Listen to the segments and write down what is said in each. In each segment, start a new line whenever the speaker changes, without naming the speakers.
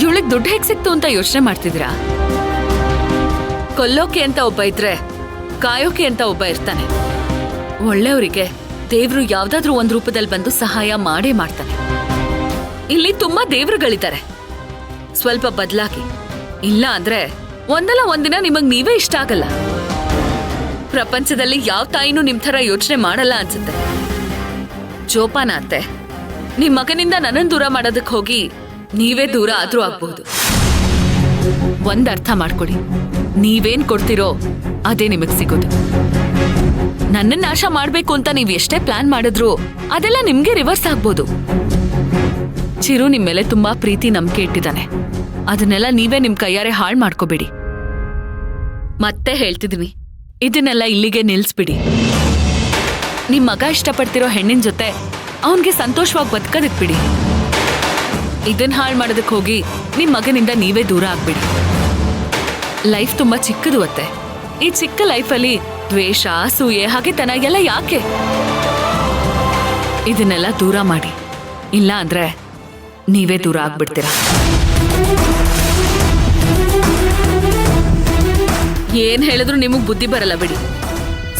ಇವಳಿಗೆ ದುಡ್ಡು ಹೇಗ್ ಸಿಕ್ತು ಅಂತ ಯೋಚನೆ ಮಾಡ್ತಿದ್ದೀರಾ? ಕೊಲ್ಲೋಕೆ ಅಂತ ಒಬ್ಬ ಇದ್ರೆ ಕಾಯೋಕೆ ಅಂತ ಒಬ್ಬ ಇರ್ತಾನೆ. ಒಳ್ಳೆಯವರಿಗೆ ದೇವ್ರು ಯಾವ್ದಾದ್ರೂ ಒಂದ್ ರೂಪದಲ್ಲಿ ಬಂದು ಸಹಾಯ ಮಾಡೇ ಮಾಡ್ತಾನೆ. ಇಲ್ಲಿ ತುಂಬಾ ದೇವ್ರುಗಳಿದ್ದಾರೆ. ಸ್ವಲ್ಪ ಬದಲಾಗಿ, ಇಲ್ಲ ಅಂದ್ರೆ ಒಂದಲ್ಲ ಒಂದಿನ ನಿಮಗ್ ನೀವೇ ಇಷ್ಟ ಆಗಲ್ಲ. ಪ್ರಪಂಚದಲ್ಲಿ ಯಾವ ತಾಯಿನೂ ನಿಮ್ ತರ ಯೋಚನೆ ಮಾಡಲ್ಲ ಅನ್ಸುತ್ತೆ. ಜೋಪಾನ ಅತ್ತೆ, ನಿಮ್ ಮಗನಿಂದ ನನ್ನನ್ನು ದೂರ ಮಾಡೋದಕ್ಕೆ ಹೋಗಿ ನೀವೇ ದೂರ ಆದ್ರೂ ಆಗ್ಬಹುದು. ಒಂದ್ ಅರ್ಥ ಮಾಡ್ಕೊಡಿ, ನೀವೇನ್ ಕೊಡ್ತಿರೋ ಅದೇ ನಿಮಗ್ ಸಿಗೋದು. ನನ್ನನ್ನ ನಾಶ ಮಾಡ್ಬೇಕು ಅಂತ ನೀವ್ ಎಷ್ಟೇ ಪ್ಲಾನ್ ಮಾಡಿದ್ರು ಅದೆಲ್ಲ ನಿಮ್ಗೆ ರಿವರ್ಸ್ ಆಗ್ಬೋದು. ಚಿರು ನಿಮ್ ಮೇಲೆ ತುಂಬಾ ಪ್ರೀತಿ ನಂಬಿಕೆ ಇಟ್ಟಿದ್ದಾನೆ. ಅದನ್ನೆಲ್ಲ ನೀವೇ ನಿಮ್ ಕೈಯಾರೆ ಹಾಳು ಮಾಡ್ಕೋಬೇಡಿ. ಮತ್ತೆ ಹೇಳ್ತಿದೀನಿ, ಇದನ್ನೆಲ್ಲ ಇಲ್ಲಿಗೆ ನಿಲ್ಸ್ಬಿಡಿ. ನಿಮ್ ಮಗ ಇಷ್ಟಪಡ್ತಿರೋ ಹೆಣ್ಣಿನ ಜೊತೆ ಅವನ್ಗೆ ಸಂತೋಷವಾಗಿ ಬದುಕೋದಕ್ ಬಿಡಿ. ಇದನ್ ಹಾಳು ಮಾಡೋದಕ್ ಹೋಗಿ ನಿಮ್ ಮಗನಿಂದ ನೀವೇ ದೂರ ಆಗ್ಬಿಡಿ. ಲೈಫ್ ತುಂಬಾ ಚಿಕ್ಕದು ಅತ್ತೆ. ಈ ಚಿಕ್ಕ ಲೈಫಲ್ಲಿ ದ್ವೇಷ, ಅಸೂಯೆ, ಹಾಗೆತನ ಎಲ್ಲ ಯಾಕೆ? ಇದನ್ನೆಲ್ಲ ದೂರ ಮಾಡಿ, ಇಲ್ಲ ಅಂದ್ರೆ ನೀವೇ ದೂರ ಆಗ್ಬಿಡ್ತೀರಾ. ಏನ್ ಹೇಳಿದ್ರು ನಿಮಗ್ ಬುದ್ಧಿ ಬರಲ್ಲ ಬಿಡಿ.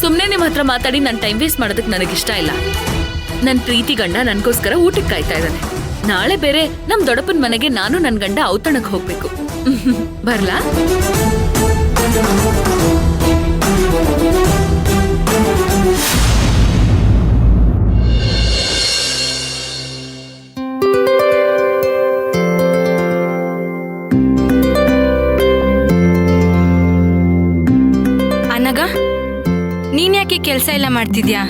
ಸುಮ್ನೆ ನಿಮ್ ಹತ್ರ ಮಾತಾಡಿ ನನ್ ಟೈಮ್ ವೇಸ್ಟ್ ಮಾಡೋದಕ್ ನನಗಿಷ್ಟ ಇಲ್ಲ. ನನ್ ಪ್ರೀತಿ ಗಂಡ ನನ್ಗೋಸ್ಕರ ಊಟಕ್ಕೆ ಕಾಯ್ತಾ ಇದ್ದಾನೆ. ನಾಳೆ ಬೇರೆ ನಮ್ ದೊಡ್ಡಪ್ಪನ ಮನೆಗೆ ನಾನು ನನ್ ಗಂಡ ಔತಣಕ್ಕೆ ಹೋಗ್ಬೇಕು. ಬರ್ಲಾ?
ಅನಗ, ನೀನ್ ಯಾಕೆ ಕೆಲ್ಸ ಎಲ್ಲ ಮಾಡ್ತಿದ್ಯಾ?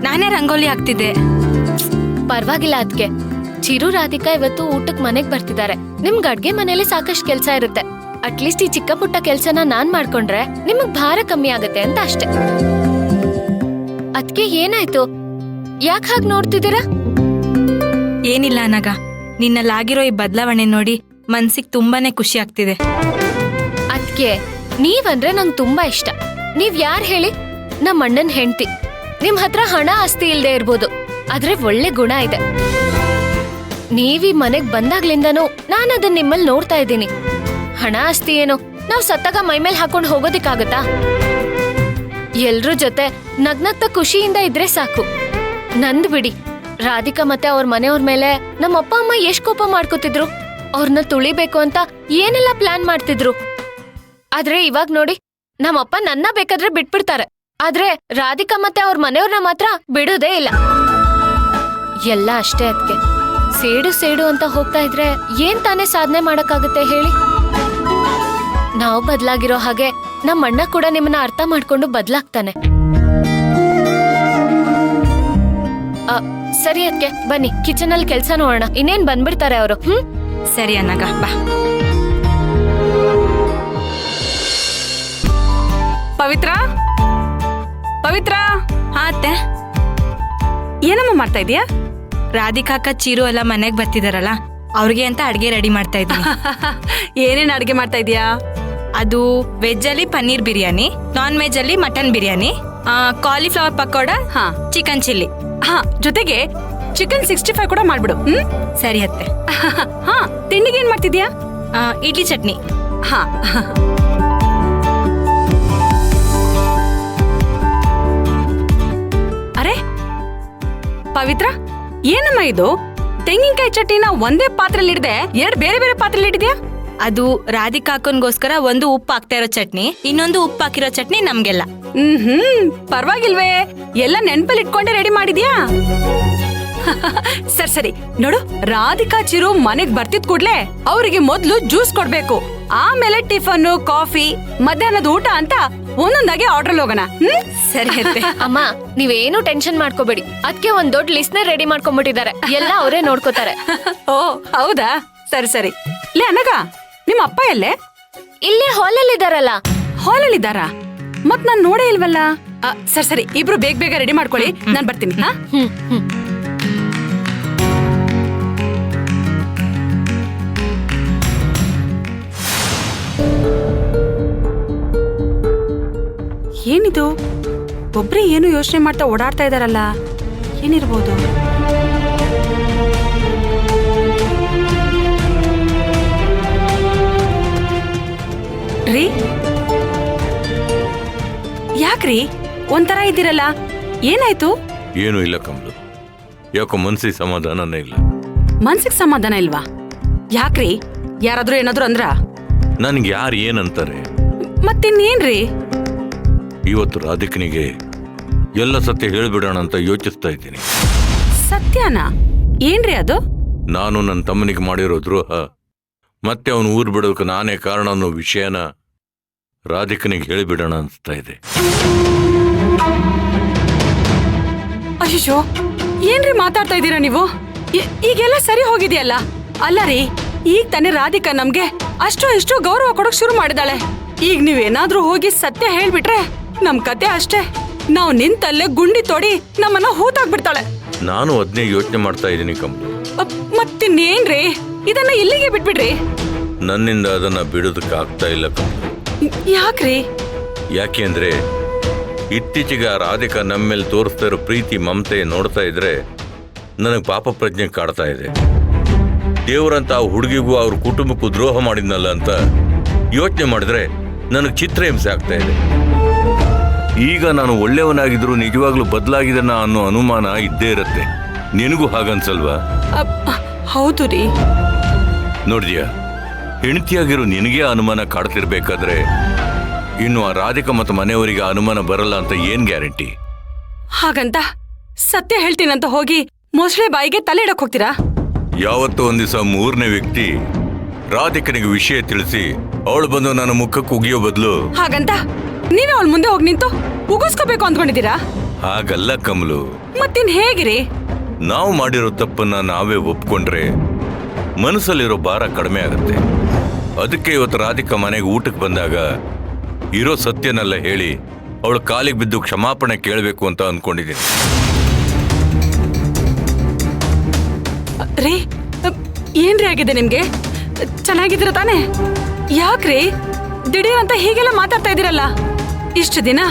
ನಾನೇ ರಂಗೋಲಿ ಹಾಕ್ತಿದ್ದೆ.
ಪರವಾಗಿಲ್ಲ ಅದ್ಕೆ. ಚಿರು, ರಾಧಿಕಾ ಇವತ್ತು ಊಟಕ್ ಮನೆಗ್ ಬರ್ತಿದ್ದಾರೆ. ನಿಮ್ಗ್ ಅಡ್ಗೆ ಮನೇಲಿ ಸಾಕಷ್ಟು ಕೆಲ್ಸ ಇರುತ್ತೆ. ಅಟ್ಲೀಸ್ಟ್ ಈ ಚಿಕ್ಕ ಪುಟ್ಟ ಕೆಲ್ಸನ ನಾನ್ ಮಾಡ್ಕೊಂಡ್ರೆ ನಿಮಗ್ ಭಾರ ಕಮ್ಮಿ ಆಗತ್ತೆ ಅಂತ ಅಷ್ಟೆ. ಅದ್ಕೆ ಏನಾಯ್ತು? ಯಾಕೆ ಹಾಗೆ ನೋಡ್ತಿದ್ದೀರಾ?
ಏನಿಲ್ಲ ಅನಗ, ನಿನ್ನಲ್ಲಾಗಿರೋ ಈ ಬದಲಾವಣೆ ನೋಡಿ ಮನ್ಸಿಗೆ ತುಂಬಾನೇ ಖುಷಿ ಆಗ್ತಿದೆ.
ಅದ್ಕೆ ನೀವಂದ್ರೆ ನಂಗ್ ತುಂಬಾ ಇಷ್ಟ. ನೀವ್ ಯಾರ್ ಹೇಳಿ? ನಮ್ಮ ಅಣ್ಣನ್ ಹೆಂಡ್ತಿ. ನಿಮ್ ಹತ್ರ ಹಣ ಆಸ್ತಿ ಇಲ್ದೇ ಇರ್ಬೋದು, ಆದ್ರೆ ಒಳ್ಳೆ ಗುಣ ಇದೆ. ನೀವ್ ಈ ಮನೆಗ್ ಬಂದಾಗ್ಲಿಂದನೂ ನಾನ್ ಅದನ್ನ ನಿಮ್ಮಲ್ಲಿ ನೋಡ್ತಾ ಇದ್ದೀನಿ. ಹಣ ಆಸ್ತಿ ಏನು ನಾವ್ ಸತ್ತಾಗ ಮೈಮೇಲ್ ಹಾಕೊಂಡ್ ಹೋಗೋದಿಕ್ಕಾಗತ್ತಾ? ಎಲ್ರ ಜೊತೆ ನಗ್ನಗ್ತ ಖುಷಿಯಿಂದ ಇದ್ರೆ ಸಾಕು. ನಂದ್ ಬಿಡಿ, ರಾಧಿಕಾ ಮತ್ತೆ ಅವ್ರ ಮನೆಯವ್ರ ಮೇಲೆ ನಮ್ಮ ಅಪ್ಪ ಅಮ್ಮ ಎಷ್ಟ್ ಕೋಪ ಮಾಡ್ಕೋತಿದ್ರು. ಅವ್ರನ್ನ ತುಳಿಬೇಕು ಅಂತ ಏನೆಲ್ಲ ಪ್ಲಾನ್ ಮಾಡ್ತಿದ್ರು. ಆದ್ರೆ ಇವಾಗ್ ನೋಡಿ, ನಮ್ಮಪ್ಪ ನನ್ನ ಬೇಕಾದ್ರೆ ಬಿಟ್ಬಿಡ್ತಾರೆ, ಆದ್ರೆ ರಾಧಿಕಾ ಮತ್ತೆ ಅವ್ರ ಮನೆಯವ್ರನ್ನ ಮಾತ್ರ ಬಿಡೋದೇ ಇಲ್ಲ. ಎಲ್ಲ ಅಷ್ಟೇ ಅದ್ಕೆ. ಸೇಡು ಸೇಡು ಅಂತ ಹೋಗ್ತಾ ಇದ್ರೆ ಏನ್ ತಾನೇ ಸಾಧನೆ ಮಾಡಕ್ಕಾಗತ್ತೆ ಹೇಳಿ? ನಾವು ಬದ್ಲಾಗಿರೋ ಹಾಗೆ ನಮ್ಮ ಅಣ್ಣ ಕೂಡ ನಿಮ್ಮನ್ನ ಅರ್ಥ ಮಾಡ್ಕೊಂಡು ಬದ್ಲಾಗ್ತಾನೆ. ಸರಿ ಅದ್ಕೆ, ಬನ್ನಿ ಕಿಚನ್ ಅಲ್ಲಿ ಕೆಲ್ಸ ನೋಡೋಣ. ಇನ್ನೇನ್ ಬಂದ್ಬಿಡ್ತಾರೆ ಅವರು.
ಸರಿ ಅನಗ, ಬಾ.
ಪವಿತ್ರ, ಪವಿತ್ರ.
ಹಾ ಅತ್ತೆ.
ಏನಮ್ಮ ಮಾಡ್ತಾ ಇದೀಯಾ?
ರಾಧಿಕಾಕ, ಚಿರು ಎಲ್ಲ ಮನೆಗ್ ಬರ್ತಿದಾರಲ್ಲ, ಅವ್ರಿಗೆ ಅಂತ ಅಡ್ಗೆ ರೆಡಿ ಮಾಡ್ತಾ ಇದ್ದೀನಿ.
ಏನೇನ್ ಅಡ್ಗೆ ಮಾಡ್ತಾ ಇದೀಯಾ?
ಅದು ವೆಜ್ ಅಲ್ಲಿ ಪನ್ನೀರ್ ಬಿರಿಯಾನಿ, ನಾನ್ ವೆಜ್ ಅಲ್ಲಿ mutton biryani, cauliflower pakoda, chicken chilli.
ಹಾ, ಜೊತೆಗೆ ಚಿಕನ್ 65 ಕೂಡ ಮಾಡ್ಬಿಡು.
ಸರಿ ಅತ್ತೆ.
ಹಾ, ತಿಂಡಿಗೆ ಏನ್ ಮಾಡ್ತಿದ್ಯಾ?
ಇಡ್ಲಿ ಚಟ್ನಿ.
ಹಾ. ಅರೆ ಪವಿತ್ರ, ಏನಮ್ಮ ಇದು? ತೆಂಗಿನಕಾಯಿ ಚಟ್ನಿನ ಒಂದೇ ಪಾತ್ರೆಯಲ್ಲಿ ಇಡದೆ ಎರಡು ಬೇರೆ ಬೇರೆ ಪಾತ್ರೆಯಲ್ಲಿ ಇಟ್ಟಿದ್ಯಾ?
ಅದು ರಾಧಿಕಾಕನ್ಗೋಸ್ಕರ ಒಂದು ಉಪ್ಪು ಹಾಕ್ತಾ ಇರೋ ಚಟ್ನಿ, ಇನ್ನೊಂದು ಉಪ್ಪು ಹಾಕಿರೋ ಚಟ್ನಿ ನಮ್ಗೆಲ್ಲ.
ಪರವಾಗಿಲ್ವೇ, ಎಲ್ಲ ನೆನ್ಪಲ್ಲಿ ಇಟ್ಕೊಂಡೆ ರೆಡಿ ಮಾಡಿದ್ಯಾ? ಸರಿ ಸರಿ, ನೋಡು, ರಾಧಿಕಾ ಚಿರು ಮನೆಗ್ ಬರ್ತಿದ್ ಕೂಡ್ಲೆ ಅವರಿಗೆ ಮೊದ್ಲು ಜ್ಯೂಸ್ ಕೊಡ್ಬೇಕು. ಆಮೇಲೆ ಟಿಫನ್, ಕಾಫಿ, ಮಧ್ಯಾಹ್ನದ ಊಟ ಅಂತ ಒಂದೊಂದಾಗಿ ಆರ್ಡರ್ ಹೋಗೋಣ.
ಸರಿ ಅತ್ತೆ.
ಅಮ್ಮ, ನೀವೇನು ಟೆನ್ಷನ್ ಮಾಡ್ಕೋಬೇಡಿ. ಅದಕ್ಕೆ ಒಂದ್ ದೊಡ್ಡ ಲಿಸ್ಟ್ ನೇ ರೆಡಿ ಮಾಡ್ಕೊಂಡ್ಬಿಟ್ಟಿದ್ದಾರೆ. ಎಲ್ಲ ಅವರೇ ನೋಡ್ಕೋತಾರೆ.
ಓ ಹೌದಾ? ಸರಿ ಸರಿ. ಲೇ ಅನಗ, ನಿಮ್ಮ ಅಪ್ಪ ಎಲ್ಲೇ?
ಇಲ್ಲೇ ಹಾಲಲ್ಲಿ ಇದಾರಲ್ಲ.
ಹಾಲಲ್ಲಿ ಇದ್ದಾರಾ? ಮತ್ ನಾನ್ ನೋಡೇ ಇಲ್ವಲ್ಲ. ಸರಿ ಸರಿ, ಇಬ್ರು ಬೇಗ ಬೇಗ ರೆಡಿ ಮಾಡ್ಕೊಳ್ಳಿ, ನಾನ್ ಬರ್ತೀನಿ. ಏನಿದು? ಒಬ್ರೇ ಏನು ಯೋಚನೆ ಮಾಡ್ತಾ ಓಡಾಡ್ತಾ ಇದಾರಲ್ಲ, ಏನಿರ್ಬೋದು? ಯಾಕ್ರಿ ಒಂಥರ ಇದ್ದೀರಲ್ಲ, ಏನಾಯ್ತು?
ಏನೂ ಇಲ್ಲ ಕಮಲು, ಯಾಕೋ ಮನ್ಸಿಗೆ ಸಮಾಧಾನನೇ ಇಲ್ಲ.
ಮನ್ಸಿಗೆ ಸಮಾಧಾನ ಇಲ್ವಾ? ಯಾಕ್ರಿ, ಯಾರಾದ್ರೂ ಏನಾದ್ರು ಅಂದ್ರ?
ನನ್ಗೆ ಯಾರು ಏನಂತಾರೆ?
ಮತ್ತಿನ್ನೇನ್ರಿ?
ಇವತ್ತು ರಾಧಿಕನಿಗೆ ಎಲ್ಲ ಸತ್ಯ ಹೇಳ್ಬಿಡೋಣ ಅಂತ ಯೋಚಿಸ್ತಾ ಇದ್ದೀನಿ.
ಸತ್ಯನಾ? ಏನ್ರಿ ಅದು?
ನಾನು ನನ್ನ ತಮ್ಮನಿಗೆ ಮಾಡಿರೋ ದ್ರೋಹ ಮತ್ತೆ ಅವನು ಊರು ಬಿಡೋದಕ್ಕೆ ನಾನೇ ಕಾರಣ ಅನ್ನೋ ವಿಷಯನ ರಾಧಿಕನಿಗೆ ಹೇಳಿಬಿಡೋಣ ಅನ್ಸ್ತಾ ಇದೆ.
ಅಯ್ಯೋ, ಏನ್ರಿ ಮಾತಾಡ್ತಾ ಇದ್ದೀರಾ ನೀವು? ಈಗೆಲ್ಲ ಸರಿ ಹೋಗಿದೆಯಲ್ಲ. ಅಲ್ಲ ರೀ, ಈಗ ತಾನೇ ರಾಧಿಕಾ ನಮ್ಗೆ ಅಷ್ಟೋ ಇಷ್ಟು ಗೌರವ ಕೊಡಕ್ ಶುರು ಮಾಡಿದಾಳೆ. ಈಗ ನೀವೇನಾದ್ರೂ ಹೋಗಿ ಸತ್ಯ ಹೇಳ್ಬಿಟ್ರೆ ನಮ್ ಕತೆ ಅಷ್ಟೇ. ನಾವು ನಿಂತಲ್ಲೇ ಗುಂಡಿ ತೋಡಿ ನಮ್ಮನ್ನ ಹೂತಾಗ್ಬಿಡ್ತಾಳೆ.
ನಾನು ಅದನ್ನೇ ಯೋಚನೆ ಮಾಡ್ತಾ ಇದ್ದೀನಿ ಕಮಲು.
ಮತ್ತಿನ್ನೇನ್ರಿ, ಇದನ್ನ ಇಲ್ಲಿಗೆ ಬಿಟ್ಬಿಡ್ರಿ.
ನನ್ನಿಂದ ಅದನ್ನ ಬಿಡೋದಕ್ಕೆ ಆಗ್ತಾ ಇಲ್ಲ ಕಮಲು.
ಯಾಕ್ರಿ?
ಯಾಕೆಂದ್ರೆ ಇತ್ತೀಚೆಗೆ ಆ ರಾಧಿಕಾ ನಮ್ಮ ಮೇಲೆ ತೋರಿಸ್ತಾ ಇರೋ ಪ್ರೀತಿ ಮಮತೆ ನೋಡ್ತಾ ಇದ್ರೆ ನನಗೆ ಪಾಪ ಪ್ರಜ್ಞೆ ಕಾಡ್ತಾ ಇದೆ. ದೇವರಂತ ಆ ಹುಡುಗಿಗೂ ಅವ್ರ ಕುಟುಂಬಕ್ಕೂ ದ್ರೋಹ ಮಾಡಿದ್ನಲ್ಲ ಅಂತ ಯೋಚನೆ ಮಾಡಿದ್ರೆ ನನಗೆ ಚಿತ್ರಹಿಂಸೆ ಆಗ್ತಾ ಇದೆ. ಈಗ ನಾನು ಒಳ್ಳೆಯವನಾಗಿದ್ರು ನಿಜವಾಗ್ಲೂ ಬದಲಾಗಿದನ ಅನ್ನೋ ಅನುಮಾನ ಇದ್ದೇ ಇರುತ್ತೆ. ನಿನಗೂ ಹಾಗನ್ಸಲ್ವಾ?
ಹೌದು ರೀ.
ನೋಡಿದ್ಯಾ, ಹೆಂಡತಿಯಾಗಿರೋ ನಿನಗೆ ಅನುಮಾನ ಕಾಡ್ತಿರ್ಬೇಕಾದ್ರೆ ಇನ್ನು ಆ ರಾಧಿಕಾ ಮತ್ತು ಮನೆಯವರಿಗೆ ಅನುಮಾನ ಬರಲ್ಲ ಅಂತ ಏನ್ ಗ್ಯಾರಂಟಿ?
ಹಾಗಂತ ಸತ್ಯ ಹೇಳ್ತೀನಂತ ಹೋಗಿ ಮೊಸಳೆ ಬಾಯಿಗೆ ತಲೆ ಇಡಕ್ ಹೋಗ್ತೀರಾ?
ಯಾವತ್ತೋ ಒಂದ್ ದಿವಸ ಮೂರನೇ ವ್ಯಕ್ತಿ ರಾಧಿಕನಿಗೆ ವಿಷಯ ತಿಳಿಸಿ ಅವಳು ಬಂದು ನನ್ನ ಮುಖಕ್ಕೆ ಉಗಿಯೋ ಬದಲು
ಹಾಗಂತ ನೀವೇ ಅವಳ ಮುಂದೆ ಹೋಗಿ ನಿಂತು ಉಗಿಸ್ಕೋಬೇಕು ಅಂದ್ಕೊಂಡಿದ್ದೀರಾ?
ಹಾಗಲ್ಲ ಕಮಲು.
ಮತ್ತಿನ್ ಹೇಗಿರಿ?
ನಾವು ಮಾಡಿರೋ ತಪ್ಪನ್ನ ನಾವೇ ಒಪ್ಕೊಂಡ್ರೆ ಮನಸ್ಸಲ್ಲಿರೋ ಭಾರ ಕಡಿಮೆ ಆಗುತ್ತೆ. ಅದಕ್ಕೆ ಇವತ್ತು ರಾಧಿಕಾ ಮನೆಗೆ ಊಟಕ್ಕೆ ಬಂದಾಗ ಇರೋ ಸತ್ಯನೆಲ್ಲ ಹೇಳಿ ಅವಳು ಕಾಲಿಗೆ ಬಿದ್ದು ಕ್ಷಮಾಪಣೆ ಕೇಳಬೇಕು ಅಂತ ಅನ್ಕೊಂಡಿದ್ದೀನಿ.
ರೀ, ಏನ್ರಿ ಆಗಿದೆ ನಿಮ್ಗೆ? ಚೆನ್ನಾಗಿದ್ದೀರ ತಾನೆ? ಯಾಕ್ರಿ ದಿಢೀರ್ ಅಂತ ಹೀಗೆಲ್ಲ ಮಾತಾಡ್ತಾ ಇದ್ದೀರಲ್ಲ? ಇಷ್ಟು ದಿನ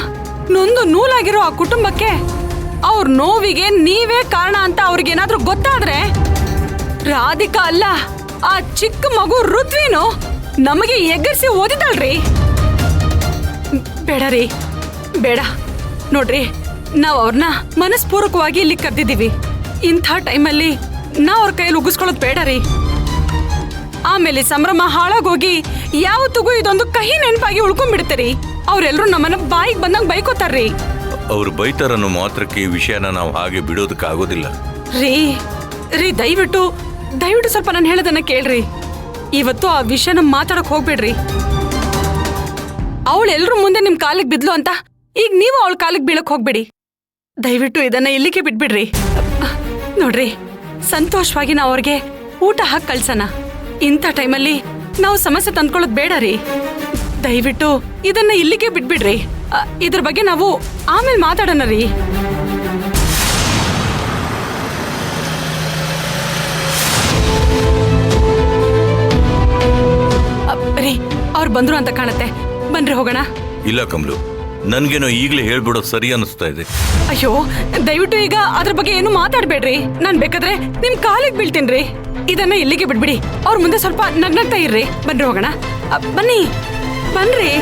ನೊಂದು ನೂಲಾಗಿರೋ ಆ ಕುಟುಂಬಕ್ಕೆ ಅವ್ರ ನೋವಿಗೆ ನೀವೇ ಕಾರಣ ಅಂತ ಅವ್ರಿಗೇನಾದ್ರೂ ಗೊತ್ತಾದ್ರೆ ರಾಧಿಕಾ ಅಲ್ಲ, ಆ ಚಿಕ್ಕ ಮಗು ಋತ್ವಿನು ನಮಗೆ ಎಗ್ಗರಿಸಿ ಓದಿದಳ್ರಿ. ಬೇಡ ರೀ, ಬೇಡ. ನೋಡ್ರಿ, ನಾವ್ ಅವ್ರನ್ನ ಮನಸ್ಪೂರ್ವಕವಾಗಿ ಇಲ್ಲಿ ಕರ್ದಿದೀವಿ. ಇಂಥ ಟೈಮಲ್ಲಿ ನಾವ್ ಅವ್ರ ಕೈಯಲ್ಲಿ ಉಗಿಸ್ಕೊಳ್ಳೋದು ಬೇಡ ರೀ. ಆಮೇಲೆ ಸಂಭ್ರಮ ಹಾಳಾಗೋಗಿ ಯಾವತ್ತಿಗೂ ಇದೊಂದು ಕಹಿ ನೆನಪಾಗಿ ಉಳ್ಕೊಂಡ್ಬಿಡ್ತೀರಿ. ಅವ್ರೆಲ್ರೂ ನಮ್ಮನ್ನ ಬಾಯಿಗೆ ಬಂದಂಗ್ ಬೈಕೋತಾರ್ರಿ.
ಅವ್ರು ಬೈತಾರನ್ನೋ ಮಾತ್ರಕ್ಕೆ ಈ ವಿಷಯನ ನಾವು ಹಾಗೆ ಬಿಡೋದಕ್ಕಾಗೋದಿಲ್ಲ.
ರೀ ರೀ ದಯವಿಟ್ಟು ಸ್ವಲ್ಪ ನಾನು ಹೇಳೋದನ್ನ ಕೇಳ್ರಿ. ಇವತ್ತು ಆ ವಿಷಯನ ಮಾತಾಡಕ್ ಹೋಗ್ಬೇಡ್ರಿ. ಅವಳು ಎಲ್ರೂ ಮುಂದೆ ನಿಮ್ ಕಾಲಿಗೆ ಬಿದ್ಲು ಅಂತ ಈಗ ನೀವು ಅವಳ ಕಾಲಿಗೆ ಬೀಳಕ್ ಹೋಗ್ಬೇಡಿ. ದಯವಿಟ್ಟು ಇದನ್ನ ಇಲ್ಲಿಗೆ ಬಿಟ್ಬಿಡ್ರಿ. ನೋಡ್ರಿ, ಸಂತೋಷವಾಗಿ ನಾವು ಅವ್ರಿಗೆ ಊಟ ಹಾಕಿ ಕಳ್ಸೋಣ. ಇಂಥ ಟೈಮಲ್ಲಿ ನಾವು ಸಮಸ್ಯೆ ತಂದ್ಕೊಳ್ಳೋದು ಬೇಡ ರೀ. ದಯವಿಟ್ಟು ಇದನ್ನ ಇಲ್ಲಿಗೆ ಬಿಟ್ಬಿಡ್ರಿ. ಇದ್ರ ಬಗ್ಗೆ ನಾವು ಆಮೇಲೆ ಮಾತಾಡೋಣ ರೀ. ರೀ, ಅವ್ರು ಬಂದ್ರು ಅಂತ ಕಾಣತ್ತೆ. ಬನ್ರಿ ಹೋಗೋಣ.
ಇಲ್ಲ ಕಮಲು, ನನ್ಗೇನೋ ಈಗಲೇ ಹೇಳ್ಬಿಡೋ ಸರಿ ಅನಿಸ್ತಾ ಇದೆ.
ಅಯ್ಯೋ, ದಯವಿಟ್ಟು ಈಗ ಅದ್ರ ಬಗ್ಗೆ ಏನು ಮಾತಾಡ್ಬೇಡ್ರಿ. ನಾನ್ ಬೇಕಾದ್ರೆ ನಿಮ್ ಕಾಲಿಗೆ ಬೀಳ್ತೀನ್ರಿ. ಇದನ್ನ ಇಲ್ಲಿಗೆ ಬಿಡ್ಬಿಡಿ. ಅವ್ರ ಮುಂದೆ ಸ್ವಲ್ಪ ನಗ್ನಗ್ತಾ ಇರ್ರಿ. ಬನ್ರಿ ಹೋಗೋಣ. ಬನ್ನಿ, ಬನ್ರಿ.